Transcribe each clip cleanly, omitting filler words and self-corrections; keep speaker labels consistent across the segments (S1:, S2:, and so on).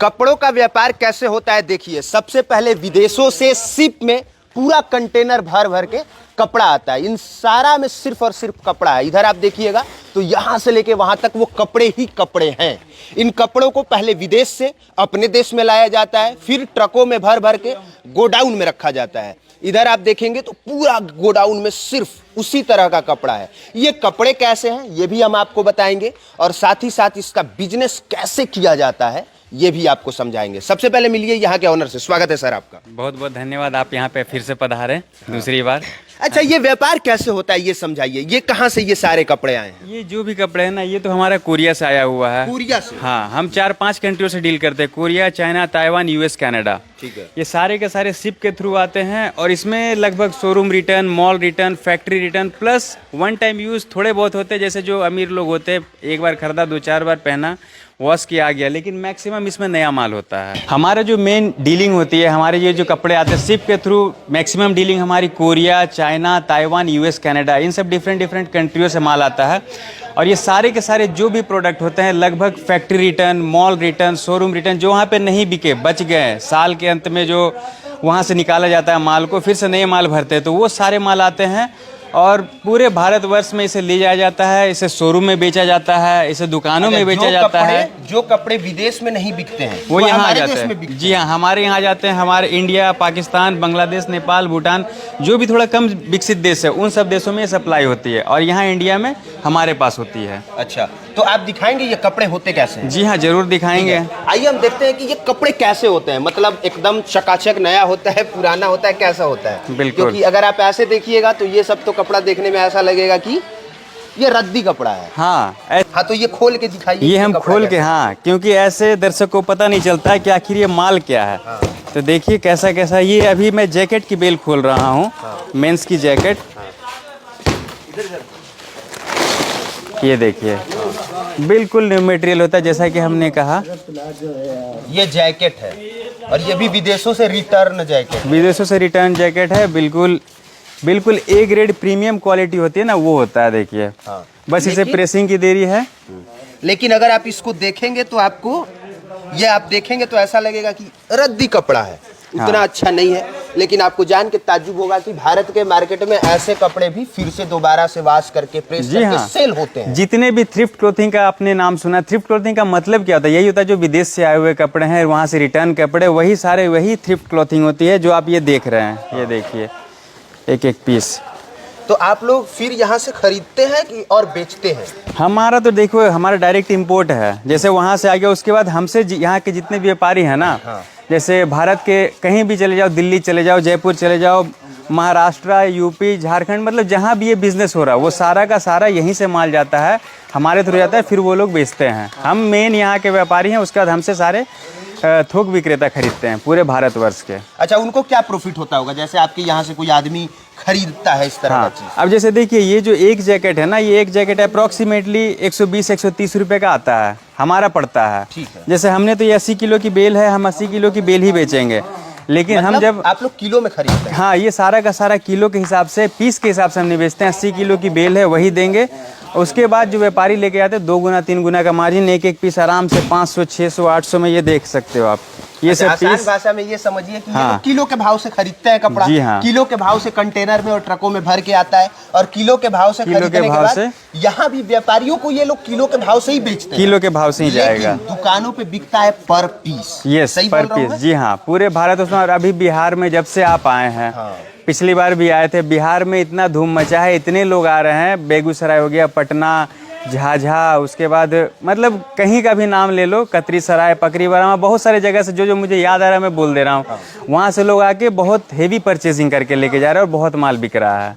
S1: कपड़ों का व्यापार कैसे होता है देखिए। सबसे पहले विदेशों से शिप में पूरा कंटेनर भर भर के कपड़ा आता है। इन सारा में सिर्फ और सिर्फ कपड़ा है। इधर आप देखिएगा तो यहां से लेके वहां तक वो कपड़े ही कपड़े हैं। इन कपड़ों को पहले विदेश से अपने देश में लाया जाता है, फिर ट्रकों में भर भर के गोडाउन में रखा जाता है। इधर आप देखेंगे तो पूरा गोडाउन में सिर्फ उसी तरह का कपड़ा है। ये कपड़े कैसे हैं ये भी हम आपको बताएंगे, और साथ ही साथ इसका बिजनेस कैसे किया जाता है ये भी आपको समझाएंगे। सबसे पहले मिलिए यहाँ के ऑनर से। स्वागत है सर आपका।
S2: बहुत बहुत धन्यवाद, आप यहाँ पे फिर से पधारे दूसरी बार।
S1: अच्छा, ये व्यापार कैसे होता है ये समझाइए। ये कहाँ से ये सारे कपड़े आए हैं?
S2: ये जो भी कपड़े हैं ना, ये तो हमारा कोरिया से आया हुआ है।
S1: कोरिया से?
S2: हाँ, हम 4-5 कंट्रियों से डील करते हैं। Korea, China, Taiwan, US, Canada.
S1: ठीक है।
S2: ये सारे के सारे शिप के थ्रू आते हैं, और इसमें लगभग showroom return, mall return, factory return plus one time use थोड़े बहुत होते हैं। जैसे जो अमीर लोग होते हैं, एक बार खरीदा 2-4 बार पहना, वॉश किया आ गया, लेकिन मैक्सिमम इसमें नया माल होता है। हमारा जो मेन डीलिंग होती है, हमारे ये जो कपड़े आते हैं शिप के थ्रू, मैक्सिमम डीलिंग हमारी Korea, China, Taiwan, US, Canada, इन सब डिफरेंट कंट्रियों से माल आता है। और ये सारे के सारे जो भी प्रोडक्ट होते हैं लगभग factory return, mall return, showroom return, जो वहाँ पे नहीं बिके, बच गए, साल के अंत में जो वहाँ से निकाला जाता है माल को, फिर से नए माल भरते हैं, तो वो सारे माल आते हैं और पूरे भारतवर्ष में इसे ले जाया जाता है। इसे शोरूम में बेचा जाता है, इसे दुकानों में बेचा जाता है।
S1: जो कपड़े विदेश में नहीं बिकते हैं
S2: वो यहाँ आ जाते हैं। जी हाँ, हमारे यहाँ जाते हैं। हमारे इंडिया, पाकिस्तान, बांग्लादेश, नेपाल, भूटान, जो भी थोड़ा कम विकसित देश है, उन सब देशों में सप्लाई होती है, और यहाँ इंडिया में हमारे पास होती है।
S1: अच्छा, तो आप दिखाएंगे ये कपड़े होते कैसे हैं?
S2: जी हाँ, जरूर दिखाएंगे।
S1: आइए हम देखते हैं कि ये कपड़े कैसे होते हैं। मतलब एकदम चकाचक नया होता है, पुराना होता है, कैसा होता है?
S2: बिल्कुल।
S1: क्योंकि अगर आप ऐसे देखिएगा तो ये सब तो कपड़ा देखने में ऐसा लगेगा कि ये रद्दी कपड़ा है।
S2: हाँ,
S1: तो ये खोल के दिखाइए।
S2: ये हम खोल के, हाँ, क्योंकि ऐसे दर्शक को पता नहीं चलता है कि आखिर ये माल क्या है।
S1: हाँ।
S2: तो देखिए कैसा कैसा। ये अभी मैं जैकेट की बेल खोल रहा हूँ।
S1: हाँ।
S2: मेंस की जैकेट। ये देखिए बिल्कुल न्यू मटेरियल होता है, जैसा कि हमने कहा।
S1: ये जैकेट है, और ये भी विदेशों से रिटर्न जैकेट।
S2: विदेशों से रिटर्न जैकेट है। बिल्कुल ए ग्रेड प्रीमियम क्वालिटी होती है ना, वो होता है। देखिए।
S1: हाँ।
S2: बस इसे प्रेसिंग की देरी है।
S1: लेकिन अगर आप इसको देखेंगे तो आपको ये आप देखेंगे तो ऐसा लगेगा कि रद्दी कपड़ा है, उतना अच्छा नहीं है। लेकिन आपको जान के ताज्जुब होगा कि भारत के मार्केट में ऐसे कपड़े भी फिर से दोबारा से वॉश करके प्रेस करके सेल होते हैं।
S2: जितने भी थ्रिफ्ट क्लोथिंग का आपने नाम सुना, थ्रिफ्ट क्लोथिंग का मतलब क्या होता है? यही होता है जो विदेश से आए हुए कपड़े हैं, वहाँ से रिटर्न कपड़े, वही सारे वही थ्रिफ्ट क्लोथिंग होती है जो आप ये देख रहे हैं। ये देखिए एक एक पीस।
S1: तो आप लोग फिर यहाँ से खरीदते हैं कि और बेचते हैं?
S2: हमारा तो देखो, हमारा डायरेक्ट इंपोर्ट है। जैसे वहाँ से आ गया, उसके बाद हमसे यहाँ के जितने भी व्यापारी हैं ना, जैसे भारत के कहीं भी चले जाओ, दिल्ली चले जाओ, जयपुर चले जाओ, महाराष्ट्र, यूपी, झारखंड, मतलब जहाँ भी ये बिजनेस हो रहा है वो सारा का सारा यहीं से माल जाता है, हमारे थ्रू जाता है, फिर वो लोग बेचते हैं। हम मेन यहाँ के व्यापारी हैं, उसके बाद हमसे सारे थोक विक्रेता खरीदते हैं पूरे भारतवर्ष के।
S1: अच्छा, उनको क्या प्रॉफिट होता होगा? जैसे आपके यहाँ से कोई आदमी खरीदता है इस तरह का चीज।
S2: अब जैसे देखिए, ये जो एक जैकेट है ना, ये एक जैकेट अप्रॉक्सीमेटली 120-130 रुपए का आता है, हमारा पड़ता है।
S1: ठीक है।
S2: जैसे हमने तो ये 80 किलो की बेल है, हम 80 किलो की बेल ही बेचेंगे। लेकिन
S1: मतलब
S2: हम जब
S1: आप लोग किलो में खरीदते हैं?
S2: हाँ, ये सारा का सारा किलो के हिसाब से, पीस के हिसाब से हमने बेचते हैं। 80 किलो की बेल है, वही देंगे। उसके बाद जो व्यापारी लेके आते हैं 2 गुना 3 गुना का मार्जिन, एक एक पीस आराम से 500, 600, 800 में ये देख सकते हो आप। ये सब
S1: आसान
S2: पीस
S1: भाषा में ये समझिए कि ये
S2: हाँ।
S1: लोग किलो के भाव से खरीदते हैं कपड़ा।
S2: जी हाँ।
S1: किलो के भाव से कंटेनर में और ट्रकों में भर के आता है, और किलो के भाव से खरीदने के बाद यहाँ भी व्यापारियों को ये लोग किलो के भाव से ही बेचते हैं।
S2: किलो के भाव से ही जाएगा।
S1: दुकानों पे बिकता है पर पीस।
S2: यस, पर पीस। जी हाँ, पूरे भारत उसमें। और अभी बिहार में जब से आप आए हैं, पिछली बार भी आए थे, बिहार में इतना धूम मचा है, इतने लोग आ रहे हैं। बेगूसराय हो गया, पटना, झाझा, उसके बाद मतलब कहीं का भी नाम ले लो, कतरी सराय, पकरी बरामा, बहुत सारे जगह से जो मुझे याद आ रहा है मैं बोल दे रहा हूँ। वहाँ से लोग आके बहुत हेवी परचेजिंग करके लेके जा रहे हैं, और बहुत माल बिक रहा है।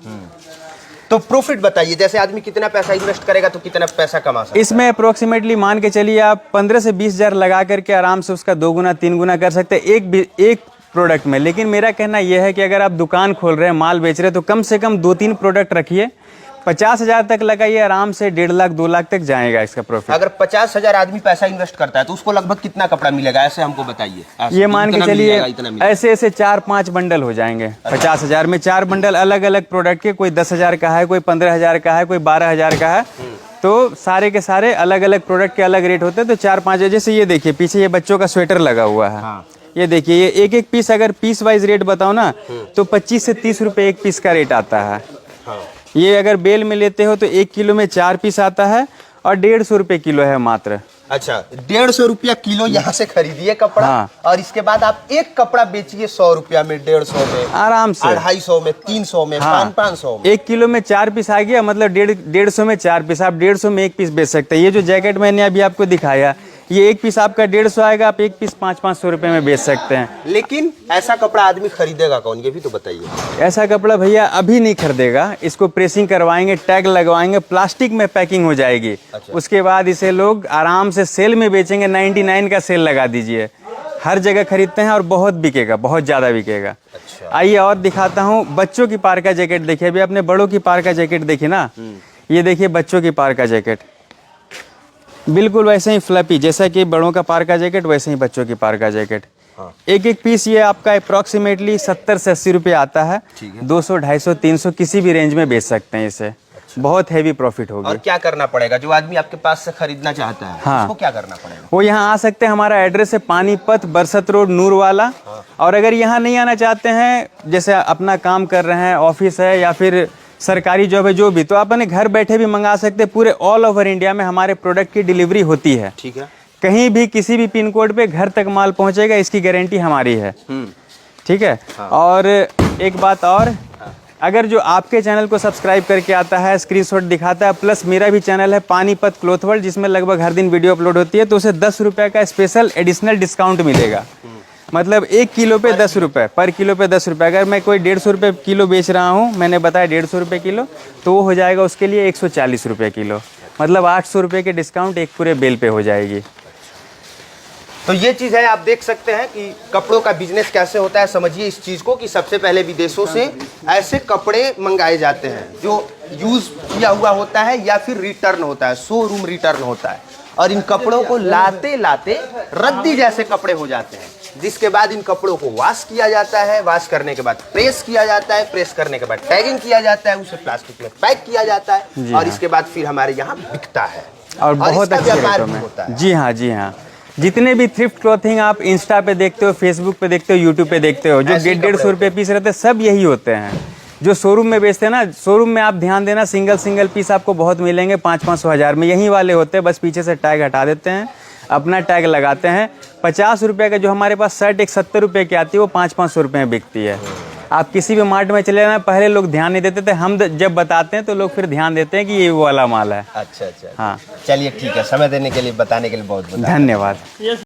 S1: तो प्रॉफिट बताइए, जैसे आदमी कितना पैसा इन्वेस्ट करेगा तो कितना पैसा कमा सकता है?
S2: इसमें अप्रोक्सीमेटली मान के चलिए आप 15 से 20 हज़ार लगा करके आराम से उसका 2 गुना 3 गुना कर सकते हैं एक प्रोडक्ट में। लेकिन मेरा कहना यह है कि अगर आप दुकान खोल रहे हैं, माल बेच रहे हैं, तो कम से कम 2-3 प्रोडक्ट रखिए, 50,000 तक लगाइए, आराम से 1.5 लाख 2 लाख तक जाएगा इसका प्रॉफिट।
S1: अगर 50,000 आदमी पैसा इन्वेस्ट करता है तो उसको लगभग कितना कपड़ा मिलेगा, ऐसे हमको बताइए।
S2: ये मान के चलिए ऐसे ऐसे 4-5 बंडल हो जाएंगे। 50,000 में 4 बंडल अलग अलग प्रोडक्ट के, कोई 10,000 का है, कोई 15,000 का है, कोई 12,000 का है, तो सारे के सारे अलग अलग प्रोडक्ट के अलग रेट होते हैं। तो 4-5, जैसे ये देखिए पीछे ये बच्चों का स्वेटर लगा हुआ है।
S1: हाँ।
S2: ये देखिए ये एक एक पीस, अगर पीस वाइज रेट बताओ ना तो 25 से 30 रुपए एक पीस का रेट आता है।
S1: हाँ।
S2: ये अगर बेल में लेते हो तो 1 किलो में 4 पीस आता है और 150 रुपए किलो है मात्र।
S1: अच्छा, 150 रुपया किलो यहाँ से खरीदिए कपड़ा।
S2: हाँ।
S1: और इसके बाद आप एक कपड़ा बेचिए 100 रुपया में, 150 में,
S2: आराम से
S1: 250 में, 300 में,
S2: हाँ।
S1: 500 में।
S2: 1 किलो में 4 पीस आ गया, मतलब 150 में 4 पीस, आप 150 में एक पीस बेच सकते हैं। ये जो जैकेट मैंने अभी आपको दिखाया, ये एक पीस आपका 150 आएगा, आप एक पीस 500-500 रुपए में बेच सकते हैं।
S1: लेकिन ऐसा कपड़ा आदमी खरीदेगा कौन, ये भी तो बताइए।
S2: ऐसा कपड़ा भैया अभी नहीं खरीदेगा, इसको प्रेसिंग करवाएंगे, टैग लगवाएंगे, प्लास्टिक में पैकिंग हो जाएगी।
S1: अच्छा।
S2: उसके बाद इसे लोग आराम से सेल में बेचेंगे। 99 का सेल लगा दीजिए, हर जगह खरीदते हैं और बहुत बिकेगा, बहुत ज़्यादा बिकेगा।
S1: अच्छा।
S2: आइए और दिखाता हूँ। बच्चों की पार्का जैकेट देखिए, अभी आपने बड़ों की पार्का जैकेट देखी ना, ये देखिए बच्चों की पार्का जैकेट, बिल्कुल वैसे ही फ्लपी, जैसा कि बड़ों का पार्का जैकेट वैसे ही बच्चों की पार्का जैकेट।
S1: हाँ।
S2: एक एक पीस ये आपका अप्रॉक्सीमेटली 70 से 80 रुपये आता है।
S1: ठीक है।
S2: 200, 250, 300 किसी भी रेंज में बेच सकते हैं इसे। बहुत हैवी प्रॉफिट होगी।
S1: और क्या करना पड़ेगा, जो आदमी आपके पास से खरीदना चाहता है
S2: हाँ।
S1: उसको क्या करना पड़ेगा?
S2: वो यहाँ आ सकते हैं। हमारा एड्रेस है पानीपत, बरसत रोड, नूरवाला। और अगर यहाँ नहीं आना चाहते हैं, जैसे अपना काम कर रहे हैं, ऑफिस है या फिर सरकारी जॉब है, जो भी, तो आप अपने घर बैठे भी मंगा सकते हैं। पूरे ऑल ओवर इंडिया में हमारे प्रोडक्ट की डिलीवरी होती है।
S1: ठीक है।
S2: कहीं भी किसी भी पिन कोड पे घर तक माल पहुंचेगा, इसकी गारंटी हमारी है। ठीक है।
S1: हाँ।
S2: और एक बात और, अगर जो आपके चैनल को सब्सक्राइब करके आता है, स्क्रीनशॉट दिखाता है, प्लस मेरा भी चैनल है पानीपत क्लॉथ वर्ल्ड, जिसमें लगभग हर दिन वीडियो अपलोड होती है, तो उसे 10 रुपये का स्पेशल एडिशनल डिस्काउंट मिलेगा। मतलब 1 किलो पे 10 रुपये, पर किलो पे 10 रुपये। अगर मैं कोई 150 रुपये किलो बेच रहा हूँ, मैंने बताया 150 रुपये किलो, तो वो हो जाएगा उसके लिए 140 रुपये किलो। मतलब 800 रुपये के डिस्काउंट एक पूरे बेल पे हो जाएगी।
S1: तो ये चीज़ है, आप देख सकते हैं कि कपड़ों का बिजनेस कैसे होता है। समझिए इस चीज़ को कि सबसे पहले विदेशों से ऐसे कपड़े मंगाए जाते हैं जो यूज़ किया हुआ होता है या फिर रिटर्न होता है, शोरूम रिटर्न होता है, और इन कपड़ों को लाते लाते रद्दी जैसे कपड़े हो जाते हैं, जिसके बाद इन कपड़ों को वॉश किया जाता है, वॉश करने के बाद प्रेस किया जाता है, प्रेस करने के बाद टैगिंग किया जाता है, उसे प्लास्टिक में पैक किया जाता है, और इसके बाद फिर हमारे यहाँ बिकता है
S2: और बहुत
S1: इसका
S2: अच्छे
S1: व्यापार
S2: रेटों
S1: भी
S2: में।
S1: होता है।
S2: जी हाँ, जी हाँ। जितने भी थ्रिफ्ट क्लॉथिंग आप इंस्टा पे देखते हो, फेसबुक पे देखते हो, यूट्यूब पे देखते हो, जो 150 रुपये पीस रहते हैं, सब यही होते हैं। जो शोरूम में बेचते हैं ना, शोरूम में आप ध्यान देना, सिंगल पीस आपको बहुत मिलेंगे 500-500 हज़ार में। यही वाले होते हैं, बस पीछे से टैग हटा देते हैं, अपना टैग लगाते हैं। 50 रुपये का जो हमारे पास शर्ट एक 70 रुपये की आती है, वो 500-500 रुपये में बिकती है। आप किसी भी मार्ट में चले जाना, पहले लोग ध्यान नहीं देते थे, हम जब बताते हैं तो लोग फिर ध्यान देते हैं कि ये वो वाला माल है।
S1: अच्छा।
S2: हाँ,
S1: चलिए ठीक है, समय देने के लिए, बताने के लिए बहुत बहुत
S2: धन्यवाद।